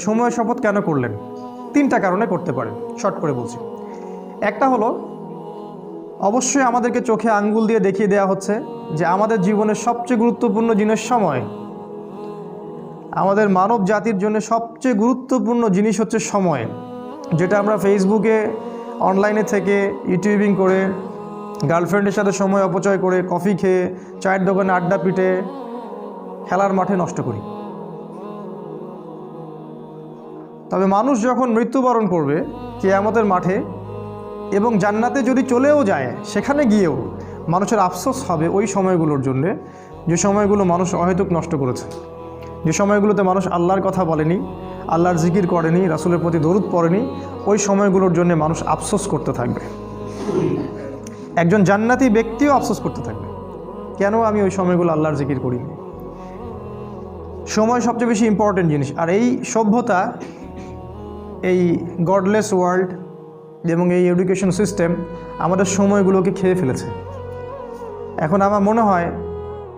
সময় শপথ কেন করলেন? 3টা কারণে করতে পারেন, শর্ট করে বলছি। একটা হলো, অবশ্যই আমাদেরকে চোখে আঙ্গুল দিয়ে দেখিয়ে দেওয়া হচ্ছে যে আমাদের জীবনের সবচেয়ে গুরুত্বপূর্ণ জিনিস সময়। আমাদের মানব জাতির জন্য সবচেয়ে গুরুত্বপূর্ণ জিনিস হচ্ছে সময়, যেটা আমরা ফেসবুকে, অনলাইনে থেকে, ইউটিউবিং করে, গার্লফ্রেন্ডের সাথে সময় অপচয় করে, কফি খেয়ে, চায়ের দোকানে আড্ডা পিটে, খেলার মাঠে নষ্ট করি। তবে মানুষ যখন মৃত্যুবরণ করবে কিয়ামতের মাঠে এবং জান্নাতে যদি চলেও যায়, সেখানে গিয়েও মানুষের আফসোস হবে ওই সময়গুলোর জন্যে, যে সময়গুলো মানুষ অহেতুক নষ্ট করেছে, যে সময়গুলোতে মানুষ আল্লাহর কথা বলেনি, আল্লাহর জিকির করেনি, রাসূলের প্রতি দরুদ পড়েনি। ওই সময়গুলোর জন্য মানুষ আফসোস করতে থাকবে। একজন জান্নাতি ব্যক্তিও আফসোস করতে থাকবে, কেন আমি ওই সময়গুলো আল্লাহর জিকির করিনি। সময় সবচেয়ে বেশি ইম্পর্টেন্ট জিনিস। আর এই সভ্যতা, এই গডলেস ওয়ার্ল্ড এবং এই এডুকেশন সিস্টেম আমাদের সময়গুলোকে খেয়ে ফেলেছে। এখন আমার মনে হয়,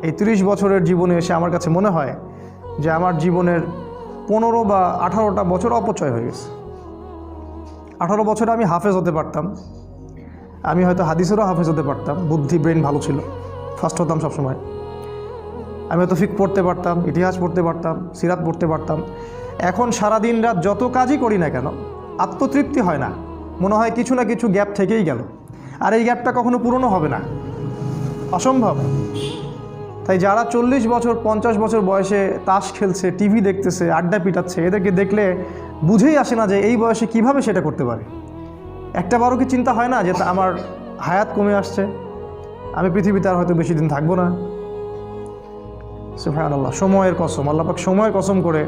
এই 30 বছরের জীবনে এসে আমার কাছে মনে হয় যে আমার জীবনের 15 বা 18টা বছর অপচয় হয়ে গেছে। 18 বছরে আমি হাফেজ হতে পারতাম, আমি হয়তো হাদিসেরও হাফেজ হতে পারতাম, বুদ্ধি ব্রেন ভালো ছিল, ফার্স্ট হতাম সবসময়। আমি হয়তো ফিক পড়তে পারতাম, ইতিহাস পড়তে পারতাম, সিরাত পড়তে পারতাম। এখন সারাদিন রাত যত কাজই করি না কেন, আত্মতৃপ্তি হয় না, মনে হয় কিছু না কিছু গ্যাপ থেকেই গেল, আর এই গ্যাপটা কখনো পূরণও হবে না, অসম্ভব। তাই যারা 40 বছর 50 বছর বয়সে তাস খেলছে, টিভি দেখতেছে, আড্ডা পিটাচ্ছে, এদেরকে দেখলে বুঝেই আসে না যে এই বয়সে কিভাবে সেটা করতে পারে। একটা বারও কি চিন্তা হয় না যে আমার হায়াত কমে আসছে, আমি পৃথিবীতে আর হয়তো বেশি দিন থাকবো না। সুবহানাল্লাহ, সময়ের কসম, আল্লাহ পাক সময়ের কসম করে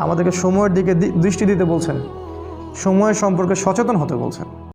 আমাদেরকে সময়ের দিকে দৃষ্টি দিতে বলছেন, সময় সম্পর্কে সচেতন হতে বলছেন।